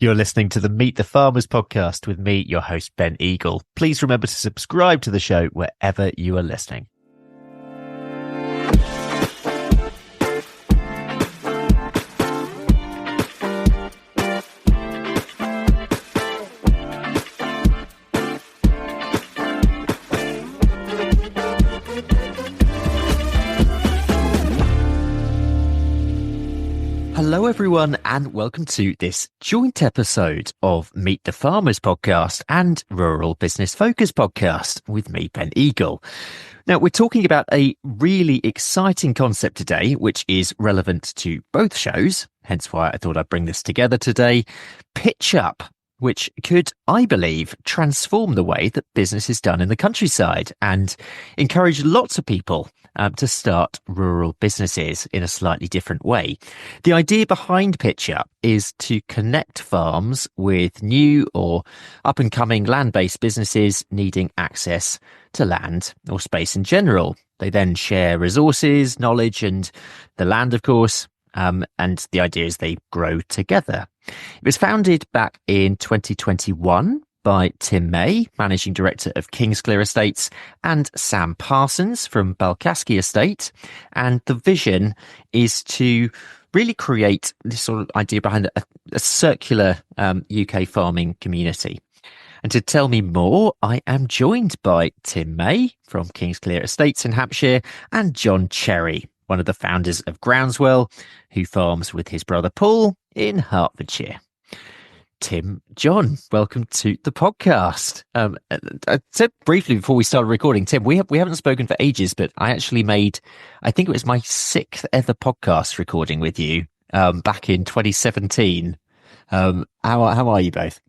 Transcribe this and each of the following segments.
You're listening to the Meet the Farmers podcast with me, your host, Ben Eagle. Please remember to subscribe to the show wherever you are listening. Hello, everyone, and welcome to this joint episode of Meet the Farmers podcast and Rural Business Focus podcast with me, Ben Eagle. Now, we're talking about a really exciting concept today, which is relevant to both shows, hence why I thought I'd bring this together today. Pitch Up, which could, I believe, transform the way that business is done in the countryside and encourage lots of people to start rural businesses in a slightly different way. The idea behind Pitch Up is to connect farms with new or up-and-coming land-based businesses needing access to land or space in general. They then share resources, knowledge, and the land, of course, and the idea is they grow together. It was founded back in 2021 by Tim May, Managing Director of Kingsclear Estates, and Sam Parsons from Balcaski Estate. And the vision is to really create this sort of idea behind a circular UK farming community. And to tell me more, I am joined by Tim May from Kingsclear Estates in Hampshire and John Cherry, one of the founders of Groundswell, who farms with his brother Paul in Hertfordshire. Tim, John, welcome to the podcast. I said briefly before we started recording, Tim, we haven't spoken for ages, but I actually made, I think it was my 6th ever podcast recording with you back in 2017. How are you both?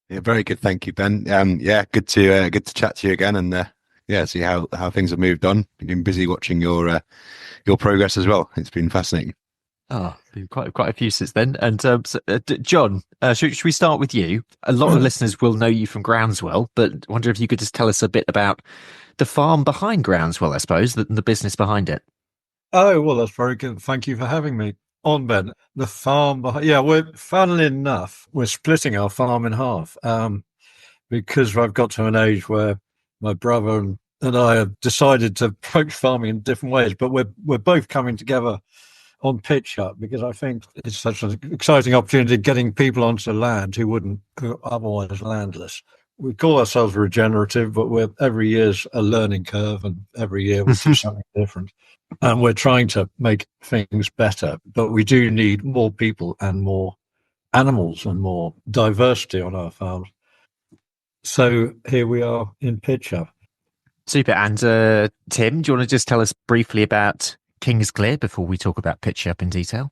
Yeah, very good, thank you, Ben. Good to chat to you again, and see how things have moved on. You've been busy watching your progress as well. It's been fascinating. Oh, been quite a few since then. And John, should we start with you? A lot of listeners will know you from Groundswell, but I wonder if you could just tell us a bit about the farm behind Groundswell, I suppose, the business behind it. Oh, well, that's very good. Thank you for having me on, Ben. The farm behind, funnily enough, we're splitting our farm in half because I've got to an age where my brother and I have decided to approach farming in different ways, but we're both coming together on Pitch Up because I think it's such an exciting opportunity getting people onto land who are otherwise landless. We call ourselves regenerative, but every year's a learning curve, and every year we do something different. And we're trying to make things better, but we do need more people and more animals and more diversity on our farms. So here we are in Pitch Up. Super. And Tim, do you want to just tell us briefly about Kingsclear before we talk about Pitch Up in detail?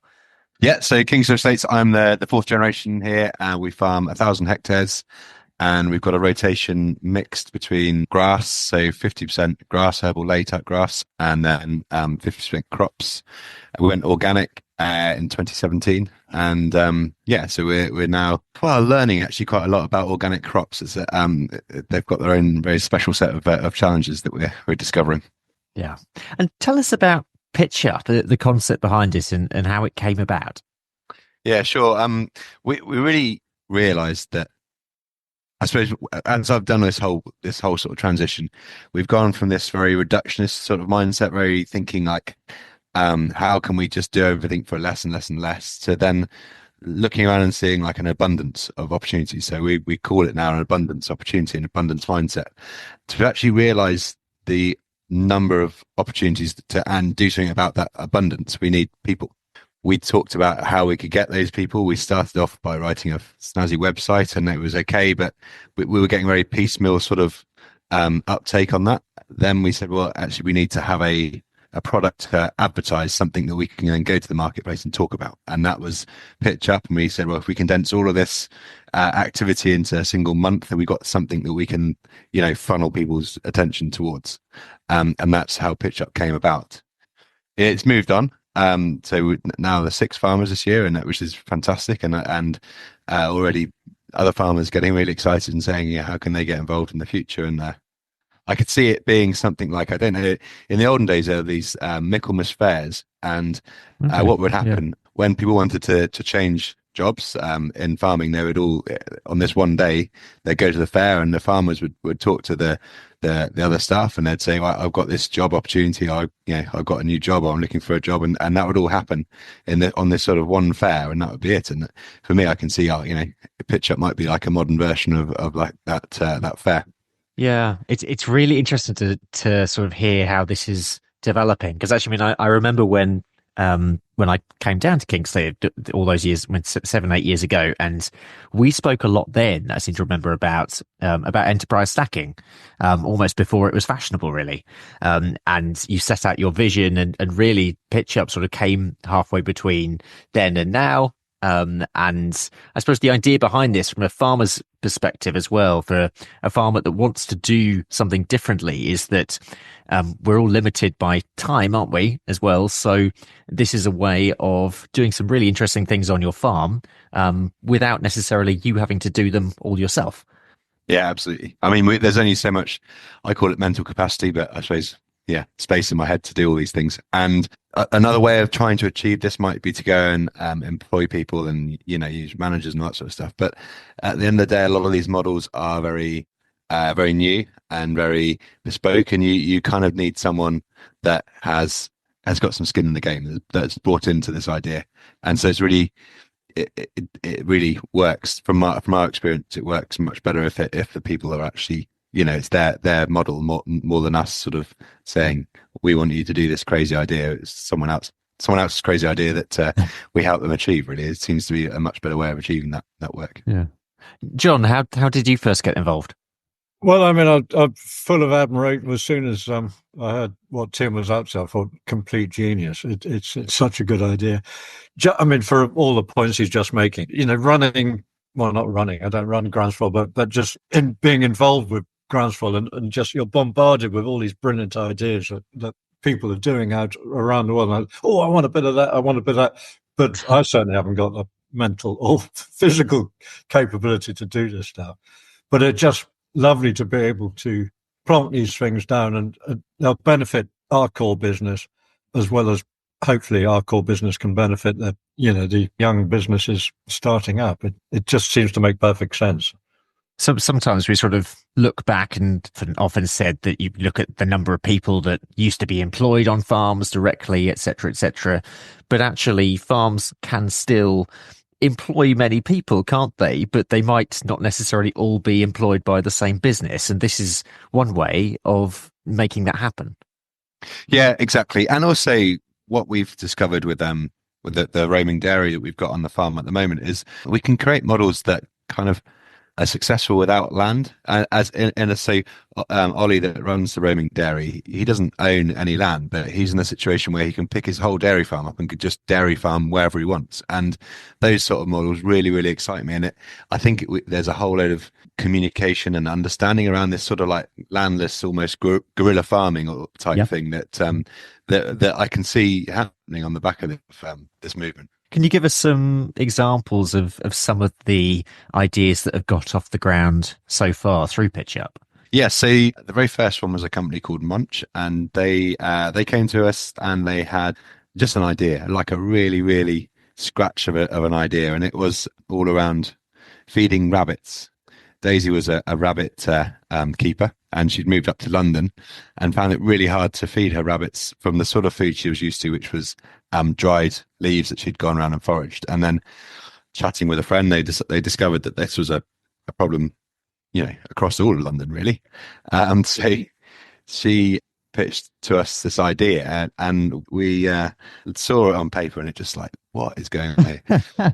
Yeah, so Kingsclear Estates, I'm the 4th generation here. We farm 1,000 hectares, and we've got a rotation mixed between grass, so 50% grass, herbal lay-type grass, and then 50% crops. We went organic in 2017, and so we're now learning actually quite a lot about organic crops. They've got their own very special set of challenges that we're discovering. Yeah, and tell us about Pitch Up, the concept behind it, and how it came about. Yeah, sure. We really realised that, I suppose, as I've done this whole sort of transition, we've gone from this very reductionist sort of mindset, very thinking like, how can we just do everything for less and less and less, to then looking around and seeing like an abundance of opportunities. So we call it now an abundance opportunity, an abundance mindset, to actually realise the number of opportunities and do something about that abundance. We need people. We talked about how we could get those people. We started off by writing a snazzy website, and it was okay, but we were getting very piecemeal sort of uptake on that. Then we said, well, actually, we need to have a product to advertise, something that we can then go to the marketplace and talk about. And that was Pitch Up. And we said, well, if we condense all of this activity into a single month, then we've got something that we can, funnel people's attention towards. And that's how Pitch Up came about. It's moved on. So now there's 6 farmers this year, which is fantastic. And already other farmers getting really excited and saying, how can they get involved in the future? And I could see it being something like, I don't know, in the olden days, there were these Michaelmas fairs, and what would happen when people wanted to change jobs. In farming, they would all on this one day they'd go to the fair, and the farmers would talk to the other staff, and they'd say, well, I've got this job opportunity. I've got a new job. I'm looking for a job, and that would all happen on this sort of one fair, and that would be it. And for me, I can see how pitch up might be like a modern version of like that fair. Yeah, it's really interesting to sort of hear how this is developing, because actually, I mean, I remember when I came down to Kingsley all those years, 7, 8 years ago, and we spoke a lot then. I seem to remember about enterprise stacking, almost before it was fashionable, really. And you set out your vision, and really pitch up sort of came halfway between then and now. And I suppose the idea behind this from a farmer's perspective as well, for a farmer that wants to do something differently, is that we're all limited by time, aren't we, as well? So this is a way of doing some really interesting things on your farm without necessarily you having to do them all yourself. Yeah, absolutely. I mean, there's only so much, I call it mental capacity, but I suppose, yeah, space in my head to do all these things. And another way of trying to achieve this might be to go and employ people and, use managers and all that sort of stuff. But at the end of the day, a lot of these models are very, very new and very bespoke. And you kind of need someone that has got some skin in the game, that's brought into this idea. And so it's really, it really works from our experience. It works much better if the people are actually, it's their model more than us sort of saying, we want you to do this crazy idea. It's someone else's crazy idea that we help them achieve. Really, it seems to be a much better way of achieving that work. Yeah, John, how did you first get involved? Well, I mean, I'm full of admiration. As soon as I heard what Tim was up to, I thought, complete genius. It's such a good idea. I mean, for all the points he's just making, running. Well, not running. I don't run Groundswell, but just in being involved with Groundswell, and just you're bombarded with all these brilliant ideas that people are doing out around the world. And I want a bit of that. I want a bit of that. But I certainly haven't got the mental or physical capability to do this stuff. But it's just lovely to be able to plonk these things down, and they'll benefit our core business, as well as hopefully our core business can benefit the young businesses starting up. It just seems to make perfect sense. So sometimes we sort of look back and often said that you look at the number of people that used to be employed on farms directly, et cetera, but actually farms can still employ many people, can't they? But they might not necessarily all be employed by the same business. And this is one way of making that happen. Yeah, exactly. And also what we've discovered with the roaming dairy that we've got on the farm at the moment is we can create models that kind of are successful without land. Ollie that runs the roaming dairy, he doesn't own any land, but he's in a situation where he can pick his whole dairy farm up and could just dairy farm wherever he wants. And those sort of models really, really excite me. And I think there's a whole load of communication and understanding around this sort of like landless, almost guerrilla farming type thing that I can see happening on the back of this movement. Can you give us some examples of some of the ideas that have got off the ground so far through PitchUp? Yeah, so the very first one was a company called Munch, and they came to us and they had just an idea, like a really, really scratch of an idea, and it was all around feeding rabbits. Daisy was a rabbit keeper, and she'd moved up to London and found it really hard to feed her rabbits from the sort of food she was used to, which was dried leaves that she'd gone around and foraged. And then chatting with a friend, they discovered that this was a problem, across all of London, really. So she pitched to us this idea, and we saw it on paper, and it just like, what is going on here?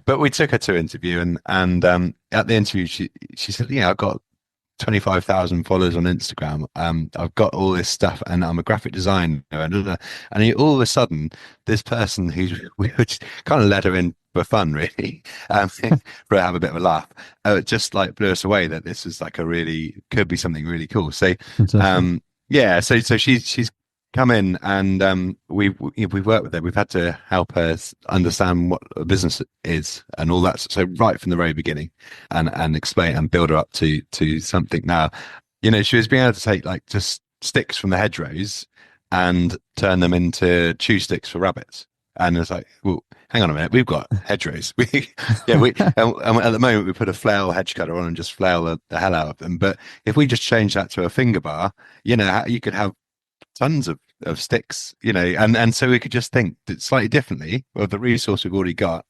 But we took her to interview, and at the interview, she said, I've got 25,000 followers on Instagram. I've got all this stuff, and I'm a graphic designer. And all of a sudden, this person we just kind of let her in for fun, really, for have a bit of a laugh. It just like blew us away that this is like could be something really cool. So, so she's come in, and we've worked with her. We've had to help her understand what a business is and all that. So right from the very beginning, and explain and build her up to something. Now, she was being able to take like just sticks from the hedgerows and turn them into chew sticks for rabbits. And it's like, well, hang on a minute, we've got hedgerows. And at the moment we put a flail hedge cutter on and just flail the hell out of them. But if we just change that to a finger bar, you could have tons of sticks, and so we could just think slightly differently of the resource we've already got,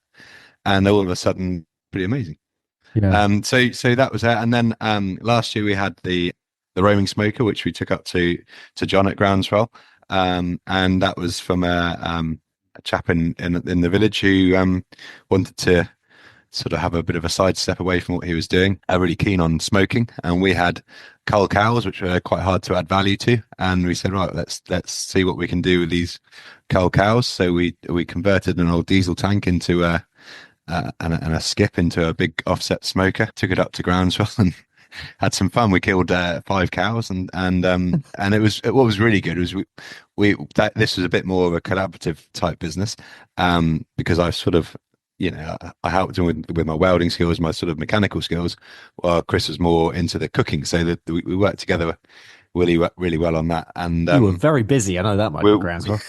and all of a sudden, pretty amazing. Yeah. So that was it. And then last year we had the roaming smoker, which we took up to John at Groundswell, and that was from a chap in the village who wanted to sort of have a bit of a sidestep away from what he was doing. Really keen on smoking, and we had cull cows, which were quite hard to add value to. And we said, right, let's see what we can do with these cull cows. So we converted an old diesel tank into and a skip into a big offset smoker. Took it up to Groundswell and had some fun. We killed 5 cows, and it was what was really good was this was a bit more of a collaborative type business, because I sort of I helped him with my welding skills, my sort of mechanical skills, while Chris was more into the cooking. So that we worked together really well on that. And you were very busy. I know that much. Groundswell.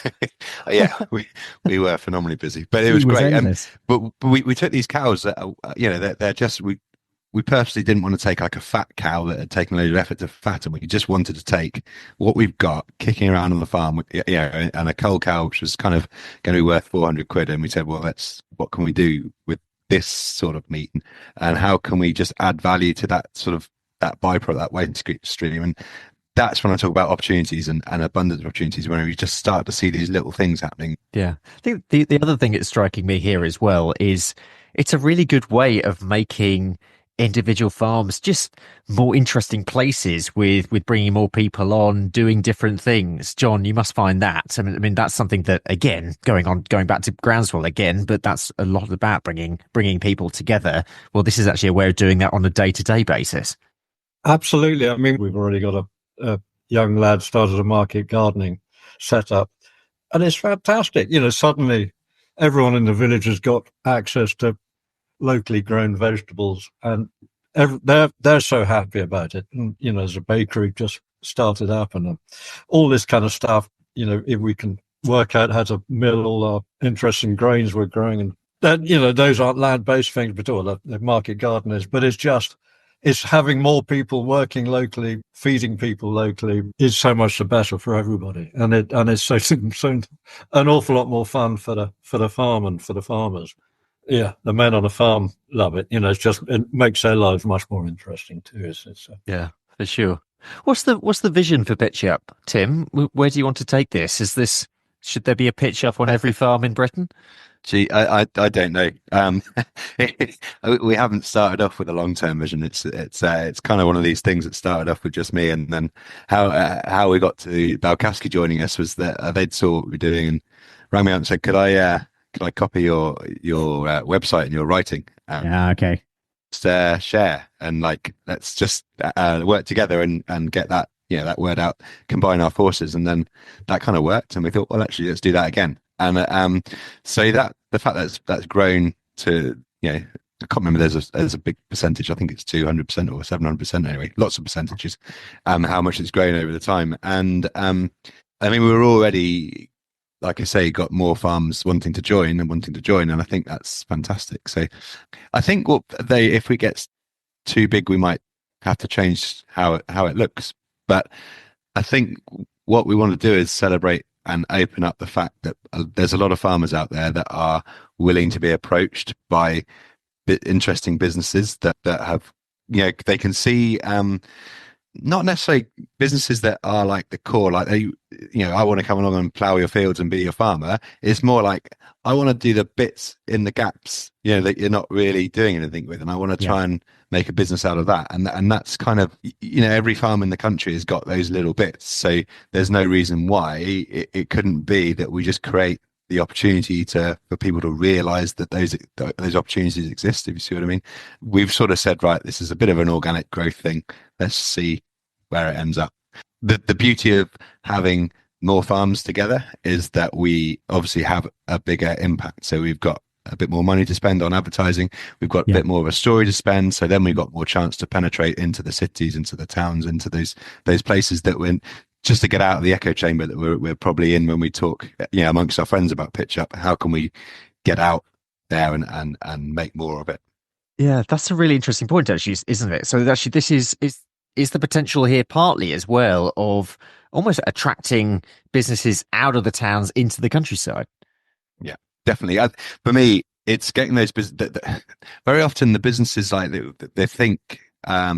Yeah, we were phenomenally busy, but it was great. But we took these cows that they're just we purposely didn't want to take like a fat cow that had taken a load of effort to fatten. We just wanted to take what we've got kicking around on the farm, and a cull cow, which was kind of going to be worth 400 quid. And we said, well, what can we do with this sort of meat? And how can we just add value to that sort of that byproduct, that waste stream? And that's when I talk about opportunities and abundance of opportunities, when we just start to see these little things happening. Yeah. I think the other thing that's striking me here as well is it's a really good way of making individual farms just more interesting places with bringing more people on, doing different things. John, you must find that. I mean that's something that, again, going back to Groundswell again, but that's a lot about bringing people together. Well, this is actually a way of doing that on a day-to-day basis. Absolutely. I mean, we've already got a young lad started a market gardening setup, and it's fantastic. Suddenly everyone in the village has got access to locally grown vegetables, and they're so happy about it. And there's a bakery just started up, and all this kind of stuff. If we can work out how to mill all our interesting grains we're growing, and that those aren't land-based things, but all the market gardeners. But it's having more people working locally, feeding people locally is so much the better for everybody, and it's so an awful lot more fun for the farm and for the farmers. Yeah, the men on the farm love it. It makes their lives much more interesting too. Yeah, for sure. What's the vision for Pitch Up, Tim? Where do you want to take this? Should there be a pitch up on every farm in Britain? Gee, I don't know. We haven't started off with a long-term vision. It's kind of one of these things that started off with just me, and then how we got to Balkaski joining us was that they'd saw what we were doing and rang me up and said, could I copy your website and your writing? Okay. Just share and let's just work together and get that that word out, combine our forces, and then that kind of worked. And we thought, well, actually, let's do that again. And so that the fact that that's grown to I can't remember. There's a big percentage. I think it's 200% or 700% anyway. Lots of percentages. How much it's grown over the time, and I mean we were already, like I say, got more farms wanting to join, and I think that's fantastic. So I think if we get too big, we might have to change how it looks. But I think what we want to do is celebrate and open up the fact that there's a lot of farmers out there that are willing to be approached by interesting businesses that have, they can see, not necessarily businesses that are like the core, like I want to come along and plow your fields and be your farmer. It's more like, I want to do the bits in the gaps, that you're not really doing anything with. And I want to try and make a business out of that. And that's kind of, every farm in the country has got those little bits. So there's no reason why it couldn't be that we just create the opportunity for people to realize that those opportunities exist, if you see what I mean. We've sort of said, right, this is a bit of an organic growth thing. Let's see where it ends up. The beauty of having more farms together is that we obviously have a bigger impact. So we've got a bit more money to spend on advertising. We've got a bit more of a story to spend. So then we've got more chance to penetrate into the cities, into the towns, into those places that just to get out of the echo chamber that we're probably in when we talk, amongst our friends about pitch up. How can we get out there and make more of it? Yeah, that's a really interesting point, actually, isn't it? So actually, this is the potential here partly as well of almost attracting businesses out of the towns into the countryside. Yeah, definitely. For me, it's getting those very often the businesses like they think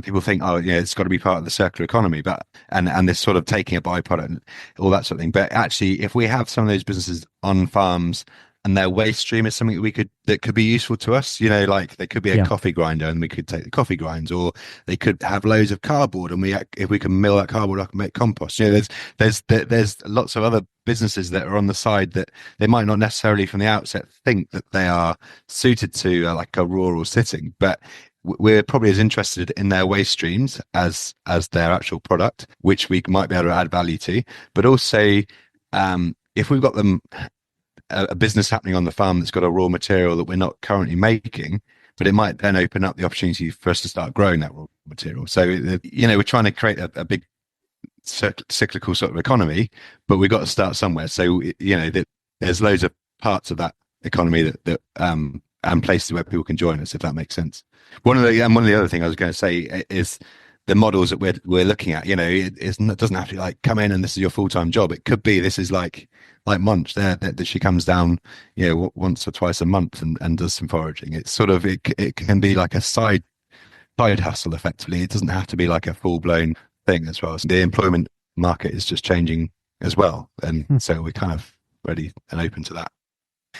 people think, oh yeah, it's got to be part of the circular economy, but and this sort of taking a byproduct and all that sort of thing. But actually, if we have some of those businesses on farms and their waste stream is something that could be useful to us, like they could be a Yeah. coffee grinder and we could take the coffee grinds, or they could have loads of cardboard and if we can mill that cardboard up and make compost. There's lots of other businesses that are on the side that they might not necessarily from the outset think that they are suited to like a rural sitting, but we're probably as interested in their waste streams as their actual product, which we might be able to add value to. But also, if we've got them a business happening on the farm that's got a raw material that we're not currently making, but it might then open up the opportunity for us to start growing that raw material. So, we're trying to create a big cyclical sort of economy, but we've got to start somewhere. So, there's loads of parts of that economy that and places where people can join us, if that makes sense. One of the other thing I was going to say is the models that we're looking at. It doesn't have to be like come in and this is your full-time job. It could be this is like Munch there that she comes down, once or twice a month and does some foraging. It's sort of it can be like a side hustle effectively. It doesn't have to be like a full-blown thing as well. So the employment market is just changing as well, and so we're kind of ready and open to that.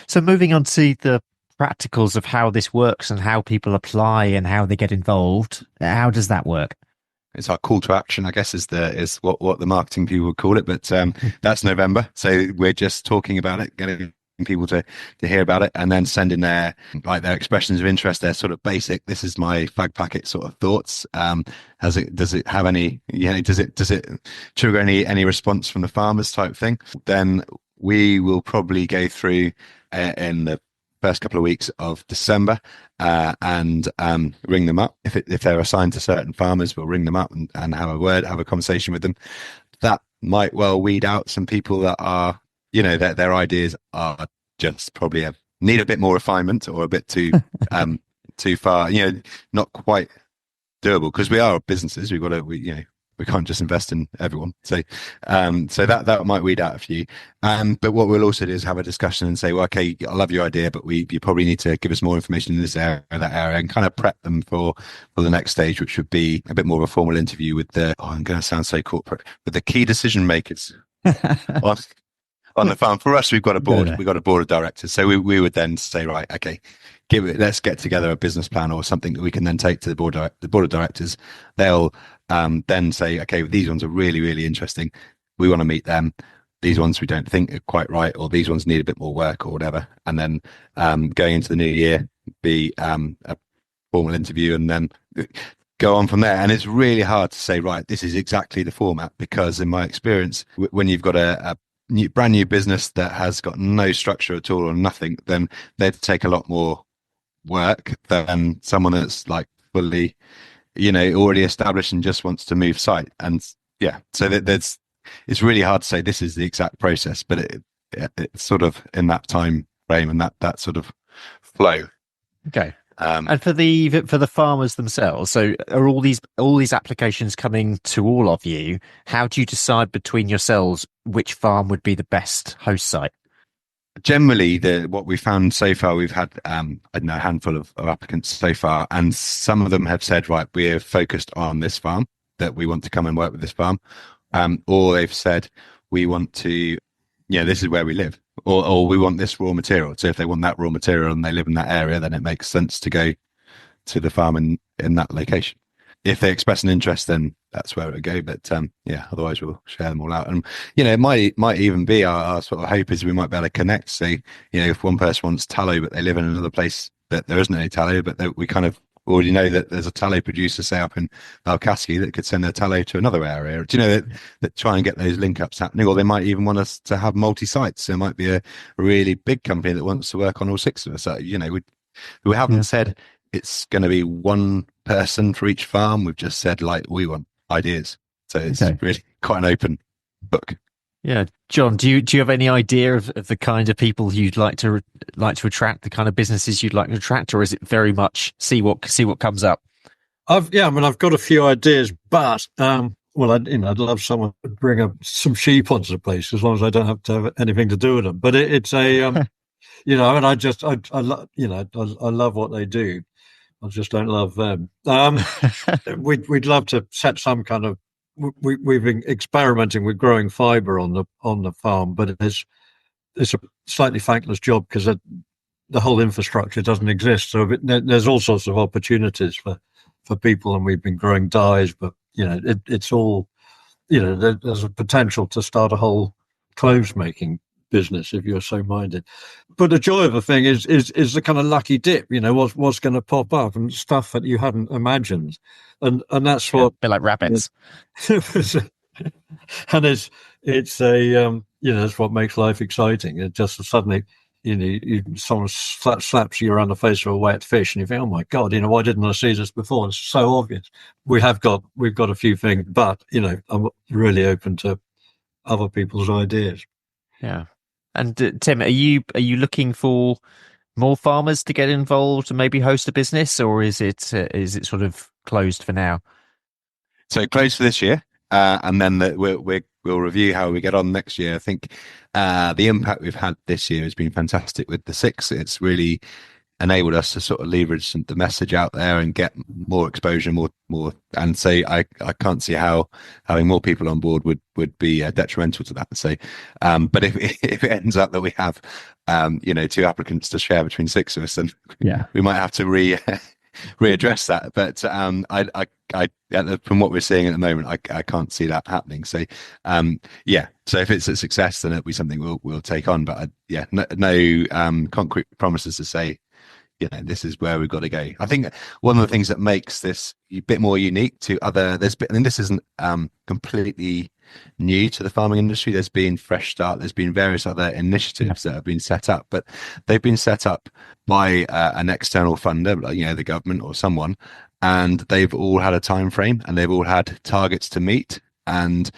So moving on to the practicals of how this works and how people apply and how they get involved, how does that work? It's our call to action, I guess, is what the marketing people would call it. But that's November, so we're just talking about it, getting people to hear about it, and then sending their expressions of interest, their sort of basic. This is my fag packet sort of thoughts. Does it have any? Does it trigger any response from the farmers type thing? Then we will probably go through in the first couple of weeks of December and ring them up. If they're assigned to certain farmers, we'll ring them up and have a conversation with them. That might well weed out some people that are, their ideas are just probably need a bit more refinement or a bit too too far, not quite doable, because we are businesses. We can't just invest in everyone. So that might weed out a few. But what we'll also do is have a discussion and say, well, okay, I love your idea, but you probably need to give us more information in this area, that area, and kind of prep them for the next stage, which would be a bit more of a formal interview with I'm going to sound so corporate, with the key decision makers on the farm. For us, we've got a board. We've got a board of directors. So we would then say, right, okay, let's get together a business plan or something that we can then take to the board of directors. They'll then say, okay, these ones are really, really interesting. We want to meet them. These ones we don't think are quite right, or these ones need a bit more work or whatever. And then going into the new year, be a formal interview and then go on from there. And it's really hard to say, right, this is exactly the format, because in my experience, when you've got a brand new business that has got no structure at all or nothing, then they'd take a lot more work than someone that's like fully, already established and just wants to move site. And yeah, so it's really hard to say this is the exact process, but it's sort of in that time frame and that sort of flow. Okay. And for the farmers themselves, so are all these applications coming to all of you? How do you decide between yourselves which farm would be the best host site? Generally, what we found so far, we've had a handful of applicants so far, and some of them have said, right, we're focused on this farm, that we want to come and work with this farm, or they've said we want to, this is where we live, or we want this raw material. So if they want that raw material and they live in that area, then it makes sense to go to the farm in that location. If they express an interest, then that's where it would go. But otherwise we'll share them all out. And it might even be our sort of hope is we might be able to connect. So if one person wants tallow but they live in another place that there isn't any tallow, but we kind of already know that there's a tallow producer, say up in Balcaski, that could send their tallow to another area. Do you know that try and get those link ups happening? Or they might even want us to have multi sites. There might be a really big company that wants to work on all six of us. So, we haven't said it's going to be one person for each farm. We've just said we want ideas. So it's really quite an open book. Yeah, John, do you have any idea of the kind of people you'd like to attract, the kind of businesses you'd like to attract, or is it very much see what comes up? I've got a few ideas, but I'd love someone to bring up some sheep onto the place as long as I don't have to have anything to do with them. But it's a and I love what they do. I just don't love them. We'd love to set some kind of. We've been experimenting with growing fibre on the farm, but it's a slightly thankless job because the whole infrastructure doesn't exist. So there's all sorts of opportunities for people, and we've been growing dyes, but it's all there's a potential to start a whole clothes making business if you're so minded. But the joy of the thing is the kind of lucky dip, what's going to pop up and stuff that you hadn't imagined, and that's what a bit like rabbits. And it's a that's what makes life exciting. It just suddenly someone slaps you around the face with a wet fish, and you think, oh my god, why didn't I see this before? It's so obvious. We've got a few things, but I'm really open to other people's ideas. Yeah. And Tim, are you looking for more farmers to get involved and maybe host a business, or is it sort of closed for now? So closed for this year, and then we'll review how we get on next year. I think the impact we've had this year has been fantastic with the 6. It's really enabled us to sort of leverage the message out there and get more exposure, more. And so I can't see how having more people on board would be detrimental to that. So, but if it ends up that we have 2 applicants to share between 6 of us, then we might have to readdress that. But from what we're seeing at the moment, I can't see that happening. So so if it's a success, then it'll be something we'll take on. But no concrete promises to say this is where we've got to go. I think one of the things that makes this a bit more unique to other, and this isn't completely new to the farming industry. There's been Fresh Start, there's been various other initiatives that have been set up, but they've been set up by an external funder, like the government or someone, and they've all had a time frame and they've all had targets to meet. And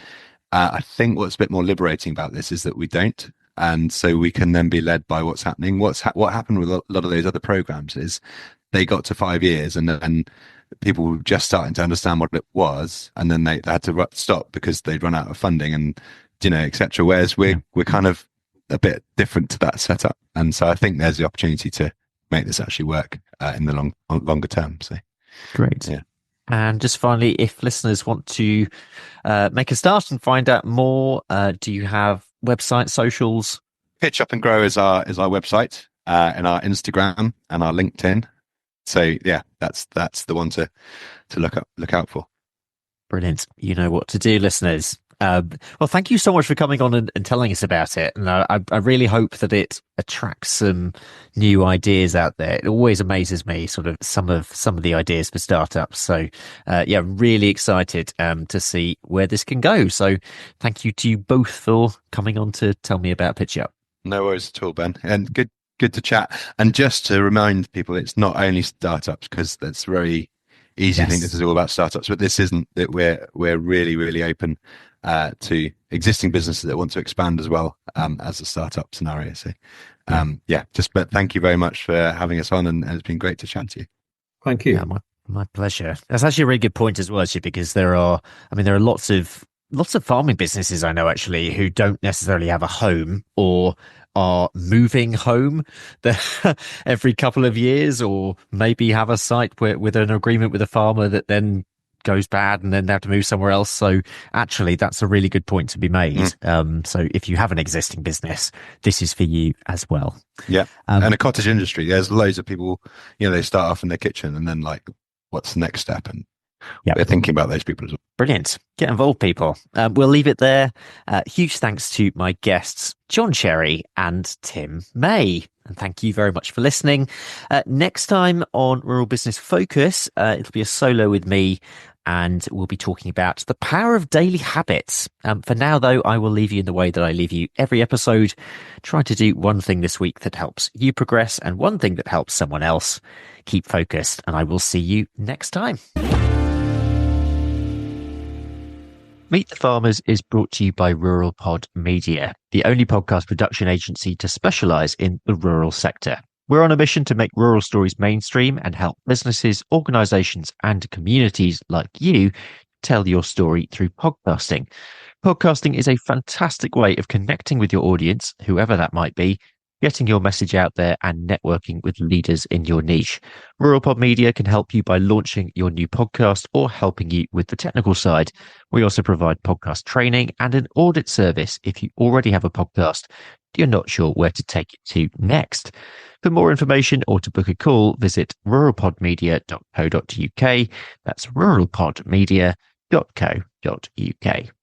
I think what's a bit more liberating about this is that we don't. And so we can then be led by what's happening. What happened with a lot of those other programs is they got to 5 years and then people were just starting to understand what it was, and then they had to stop because they'd run out of funding and etc. Whereas we're kind of a bit different to that setup, and so I think there's the opportunity to make this actually work in the longer term. So great. Yeah. And just finally, if listeners want to make a start and find out more, do you have website, socials? Pitch Up and Grow is our website, and our Instagram and our LinkedIn. So that's the one to look out for. Brilliant. You know what to do, listeners. Well, thank you so much for coming on and telling us about it. And I really hope that it attracts some new ideas out there. It always amazes me, sort of some of the ideas for startups. So, really excited to see where this can go. So, thank you to you both for coming on to tell me about Pitch Up. No worries at all, Ben. And good to chat. And just to remind people, it's not only startups, because that's very easy to think this is all about startups, but this isn't. That we're really, really open to existing businesses that want to expand as well as a startup scenario. So but thank you very much for having us on, and it's been great to chat to you. Thank you. Yeah, my pleasure. That's actually a really good point as well, actually, because there are lots of farming businesses I know actually who don't necessarily have a home or are moving home every couple of years, or maybe have a site with an agreement with a farmer that then goes bad and then they have to move somewhere else. So actually that's a really good point to be made. So if you have an existing business, this is for you as well. And a cottage industry, there's loads of people, they start off in their kitchen and then what's the next step, and we're thinking about those people as well. Brilliant. Get involved, people. We'll leave it there. Huge thanks to my guests, John Cherry and Tim May. And thank you very much for listening. Next time on Rural Business Focus, it'll be a solo with me, and we'll be talking about the power of daily habits. For now, though, I will leave you in the way that I leave you every episode. Try to do one thing this week that helps you progress and one thing that helps someone else. Keep focused, and I will see you next time. Meet the Farmers is brought to you by RuralPod Media, the only podcast production agency to specialise in the rural sector. We're on a mission to make rural stories mainstream and help businesses, organisations and communities like you tell your story through podcasting. Podcasting is a fantastic way of connecting with your audience, whoever that might be, getting your message out there and networking with leaders in your niche. RuralPod Media can help you by launching your new podcast or helping you with the technical side. We also provide podcast training and an audit service if you already have a podcast. You're not sure where to take it to next. For more information or to book a call, visit ruralpodmedia.co.uk. That's ruralpodmedia.co.uk.